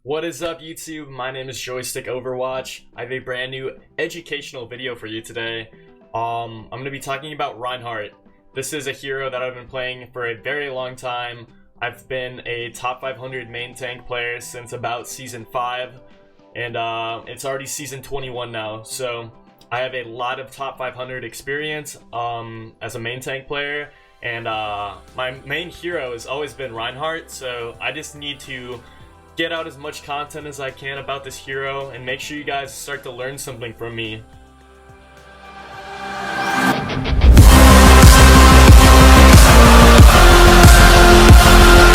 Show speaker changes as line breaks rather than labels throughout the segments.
What is up, YouTube? My name is Joystick Overwatch. I have a brand new educational video for you today. I'm going to be talking about Reinhardt. This is a hero that I've been playing for a very long time. I've been a top 500 main tank player since about Season 5, and it's already Season 21 now, so I have a lot of top 500 experience as a main tank player, and my main hero has always been Reinhardt, so I just need to get out as much content as I can about this hero and make sure you guys start to learn something from me.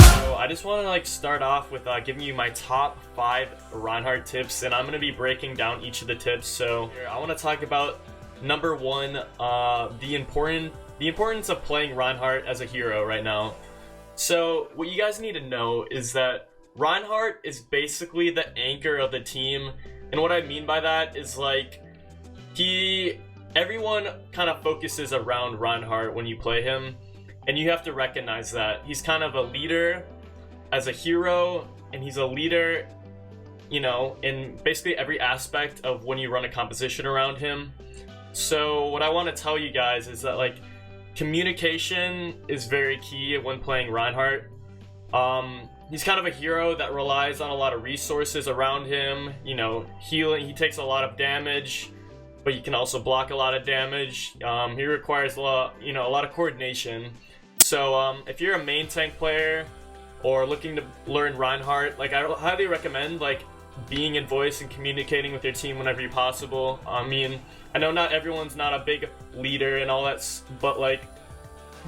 So I just want to start off with giving you my top 5 Reinhardt tips, and I'm going to be breaking down each of the tips. So I want to talk about number 1, the importance of playing Reinhardt as a hero right now. So what you guys need to know is that Reinhardt is basically the anchor of the team, and what I mean by that is everyone kind of focuses around Reinhardt when you play him, and you have to recognize that he's kind of a leader as a hero, and he's a leader, you know, in basically every aspect of when you run a composition around him. So what I want to tell you guys is that communication is very key when playing Reinhardt. He's kind of a hero that relies on a lot of resources around him, you know, healing. He takes a lot of damage, but he can also block a lot of damage. He requires a lot of coordination. So if you're a main tank player or looking to learn Reinhardt, I highly recommend being in voice and communicating with your team whenever you're possible. I mean, I know not everyone's not a big leader and all that, but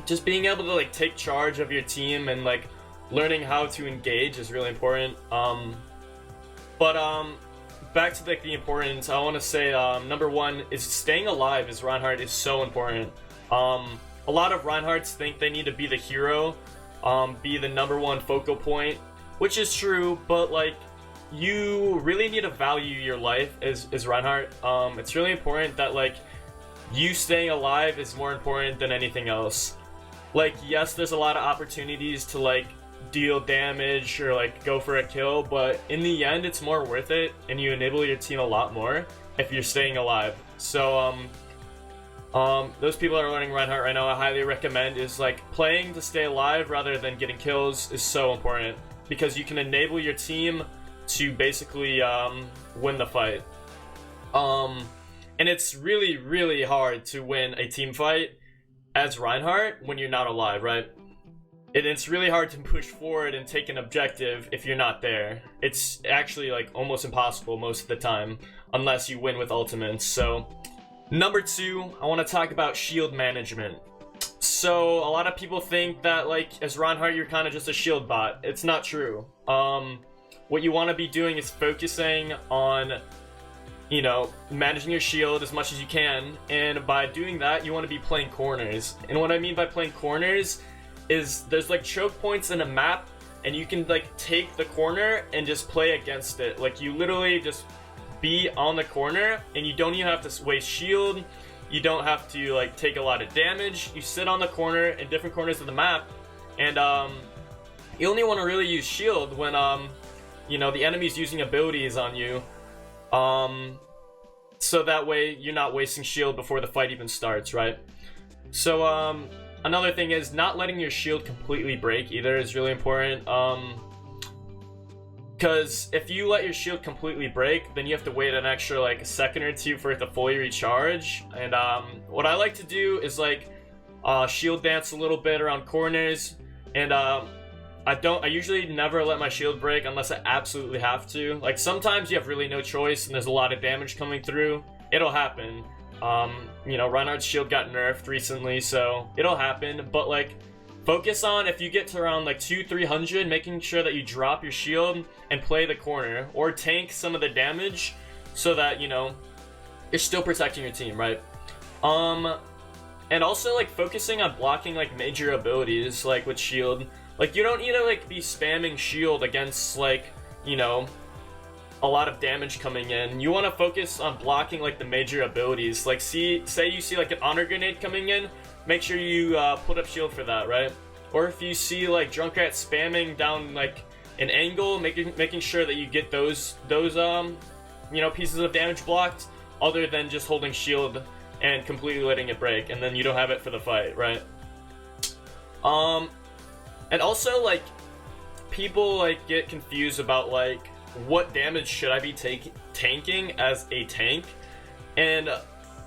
just being able to take charge of your team and learning how to engage is really important. Back to the importance, I want to say number 1 is staying alive as Reinhardt is so important. A lot of Reinhardts think they need to be the hero, be the number 1 focal point, which is true, but you really need to value your life as Reinhardt. It's really important that you staying alive is more important than anything else. Yes, there's a lot of opportunities to deal damage or go for a kill, but in the end it's more worth it, and you enable your team a lot more if you're staying alive. So those people that are learning Reinhardt right now, I highly recommend is playing to stay alive rather than getting kills is so important, because you can enable your team to basically win the fight. And it's really hard to win a team fight as Reinhardt when you're not alive, right? It's really hard to push forward and take an objective if you're not there. It's actually almost impossible most of the time, unless you win with ultimates. So number 2, I want to talk about shield management. So a lot of people think that as Reinhardt you're kind of just a shield bot. It's not true. What you want to be doing is focusing on, you know, managing your shield as much as you can, and by doing that you want to be playing corners. And what I mean by playing corners is there's choke points in a map, and you can take the corner and just play against it. You literally just be on the corner, and you don't even have to waste shield. You don't have to take a lot of damage. You sit on the corner in different corners of the map, and you only want to really use shield when you know, the enemy's using abilities on you, so that way you're not wasting shield before the fight even starts, right? So another thing is not letting your shield completely break either is really important, because if you let your shield completely break, then you have to wait an extra a second or 2 for it to fully recharge. And what I like to do is shield dance a little bit around corners, and I usually never let my shield break unless I absolutely have to. Sometimes you have really no choice and there's a lot of damage coming through. It'll happen. You know, Reinhardt's shield got nerfed recently, so it'll happen, but focus on, if you get to around 200-300, making sure that you drop your shield and play the corner or tank some of the damage, so that, you know, you're still protecting your team, right? And also focusing on blocking major abilities with shield. You don't need to be spamming shield against you know, a lot of damage coming in. You want to focus on blocking the major abilities. Say you see an honor grenade coming in, make sure you put up shield for that, right? Or if you see Junkrat spamming down an angle, making sure that you get those you know, pieces of damage blocked, other than just holding shield and completely letting it break, and then you don't have it for the fight, right? And also, like, people like get confused about like what damage should I be tanking as a tank, and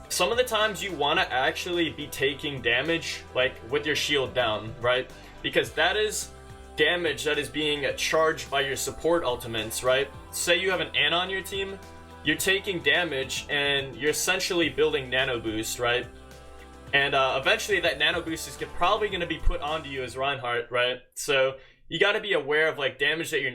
some of the times you want to actually be taking damage like with your shield down, right? Because that is damage that is being charged by your support ultimates, right? Say you have an Ana on your team, you're taking damage and you're essentially building nano boost, right? And eventually that nano boost is probably going to be put onto you as Reinhardt, right? So you got to be aware of like damage that you're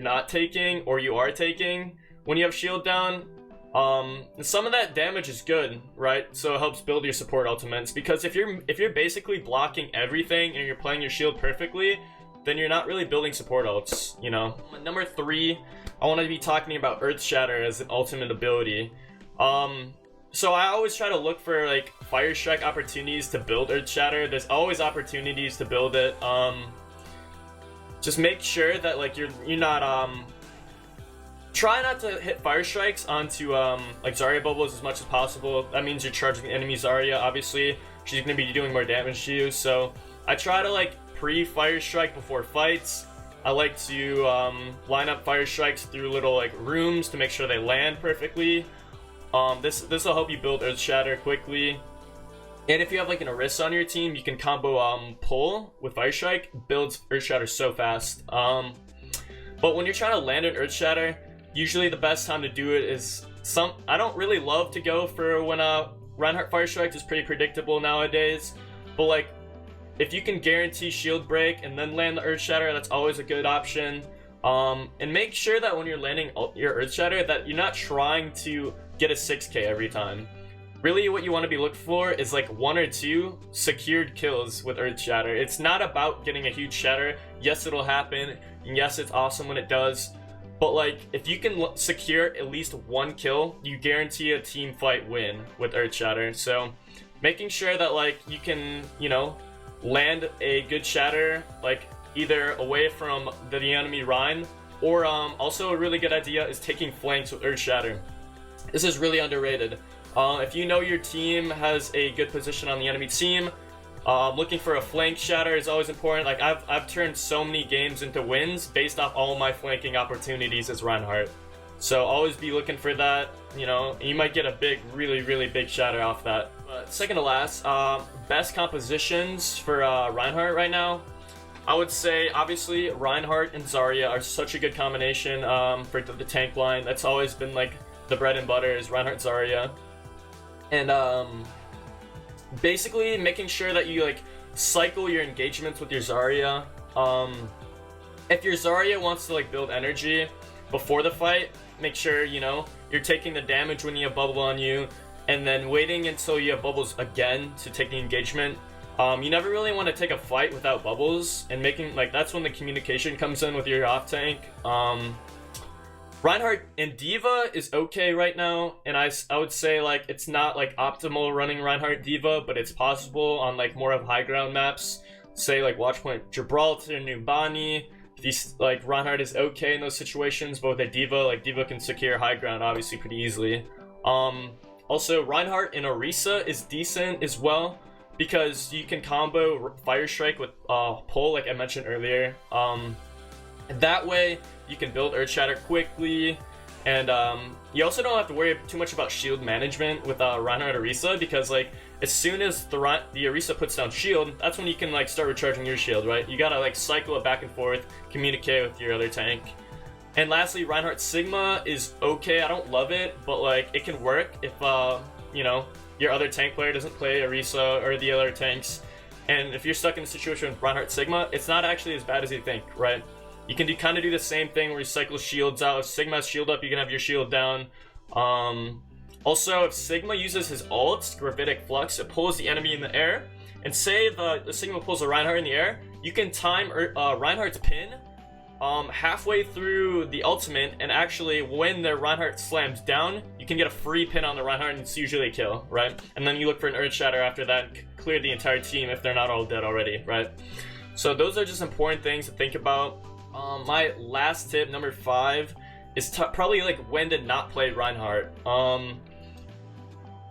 not taking or you are taking when you have shield down. And some of that damage is good, right? So it helps build your support ultimates, because if you're basically blocking everything and you're playing your shield perfectly, then you're not really building support ults, you know. Number 3, I want to be talking about Earth Shatter as an ultimate ability. So I always try to look for like Fire Strike opportunities to build Earth Shatter. There's always opportunities to build it. Just make sure that like you're not try not to hit Fire Strikes onto like Zarya bubbles as much as possible. That means you're charging the enemy Zarya. Obviously, she's gonna be doing more damage to you. So I try to like pre-Fire Strike before fights. I like to line up Fire Strikes through little like rooms to make sure they land perfectly. This will help you build Earth Shatter quickly. And if you have like an Orisa on your team, you can combo pull with Fire Strike, builds Earth Shatter so fast. But when you're trying to land an Earth Shatter, usually the best time to do it is I don't really love to go for when Reinhardt Fire Strike is pretty predictable nowadays, but like if you can guarantee shield break and then land the Earth Shatter, that's always a good option. And make sure that when you're landing your Earth Shatter that you're not trying to get a 6k every time. Really what you want to be looking for is like 1 or 2 secured kills with Earth Shatter. It's not about getting a huge shatter. Yes, it'll happen, and yes, it's awesome when it does, but like if you can secure at least 1 kill, you guarantee a team fight win with Earth Shatter. So making sure that like you can, you know, land a good shatter like either away from the enemy Rein, or also a really good idea is taking flanks with Earth Shatter. This is really underrated. If you know your team has a good position on the enemy team, looking for a flank shatter is always important. Like I've turned so many games into wins based off all my flanking opportunities as Reinhardt. So always be looking for that, you know, and you might get a big, really big shatter off that. But second to last, best compositions for Reinhardt right now. I would say obviously Reinhardt and Zarya are such a good combination for the tank line. That's always been like the bread and butter is Reinhardt Zarya. And basically making sure that you like cycle your engagements with your Zarya. If your Zarya wants to like build energy before the fight, make sure, you know, you're taking the damage when you have bubble on you, and then waiting until you have bubbles again to take the engagement. You never really want to take a fight without bubbles, and making like that's when the communication comes in with your off tank. Reinhardt and D.Va is okay right now, and I would say like it's not like optimal running Reinhardt D.Va, but it's possible on like more of high ground maps, say like Watchpoint Gibraltar, New Bani. Like Reinhardt is okay in those situations, but with a D.Va, like D.Va can secure high ground obviously pretty easily. Also Reinhardt and Orisa is decent as well, because you can combo Fire Strike with pull like I mentioned earlier. That way you can build Earth Shatter quickly, and you also don't have to worry too much about shield management with Reinhardt Orisa, because like as soon as the Orisa puts down shield, that's when you can like start recharging your shield, right? You gotta like cycle it back and forth, communicate with your other tank. And lastly, Reinhardt Sigma is okay. I don't love it, but like it can work if you know, your other tank player doesn't play Orisa or the other tanks, and if you're stuck in a situation with Reinhardt Sigma, it's not actually as bad as you think, right? You can kind of do the same thing where you cycle shields out. If Sigma has shield up, you can have your shield down. Also, if Sigma uses his ult, Gravitic Flux, it pulls the enemy in the air. And say the Sigma pulls a Reinhardt in the air, you can time Reinhardt's pin halfway through the ultimate, and actually when the Reinhardt slams down, you can get a free pin on the Reinhardt, and it's usually a kill, right? And then you look for an Earth Shatter after that and clear the entire team if they're not all dead already, right? So those are just important things to think about. My last tip, number 5, is probably like when to not play Reinhardt.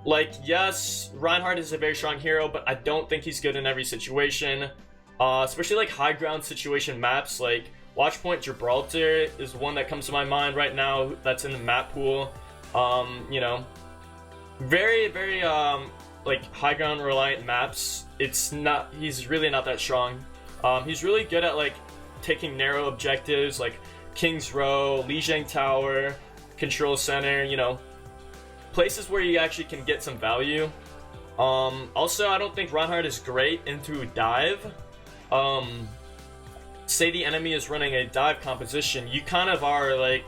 Like, yes, Reinhardt is a very strong hero, but I don't think he's good in every situation. Especially like high ground situation maps, like Watchpoint Gibraltar is one that comes to my mind right now that's in the map pool. You know, very, very, like high ground reliant maps. He's really not that strong. He's really good at like taking narrow objectives like King's Row, Lijiang Tower, Control Center, you know, places where you actually can get some value. Also, I don't think Reinhardt is great into dive. Say the enemy is running a dive composition, you kind of are like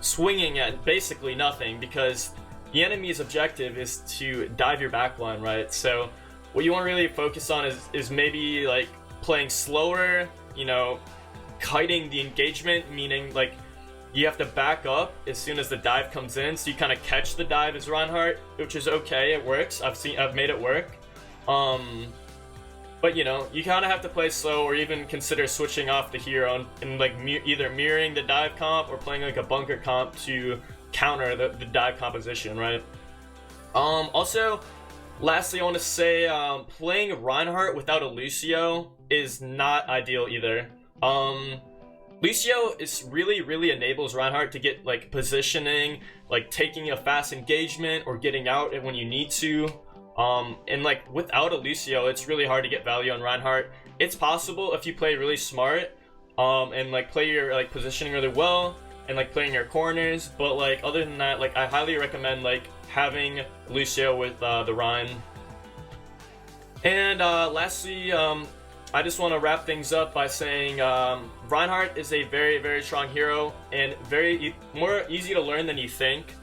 swinging at basically nothing because the enemy's objective is to dive your backline, right? So what you want to really focus on is maybe like playing slower, you know, kiting the engagement, meaning like you have to back up as soon as the dive comes in, so you kind of catch the dive as Reinhardt, which is okay, it works. I've made it work. But you know, you kind of have to play slow, or even consider switching off the hero and like either mirroring the dive comp or playing like a bunker comp to counter the dive composition, right? Also, lastly, I want to say playing Reinhardt without a Lucio is not ideal either. Lucio really enables Reinhardt to get like positioning, like taking a fast engagement or getting out when you need to. And like without a Lucio, it's really hard to get value on Reinhardt. It's possible if you play really smart, and like play your like positioning really well and like playing your corners. But like other than that, like I highly recommend like having Lucio with the Rein. And lastly, I just want to wrap things up by saying Reinhardt is a very strong hero and more easy to learn than you think.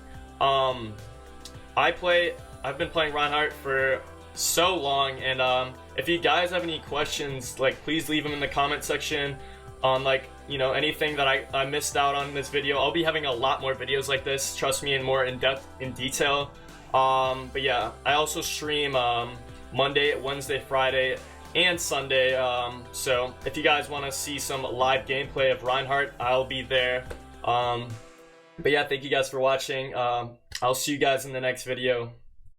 I've been playing Reinhardt for so long, and if you guys have any questions, like please leave them in the comment section on like, you know, anything that I missed out on in this video. I'll be having a lot more videos like this, trust me, and more in depth, in detail. But yeah, I also stream Monday, Wednesday, Friday, and Sunday, so if you guys want to see some live gameplay of Reinhardt, I'll be there. But yeah, thank you guys for watching. I'll see you guys in the next video.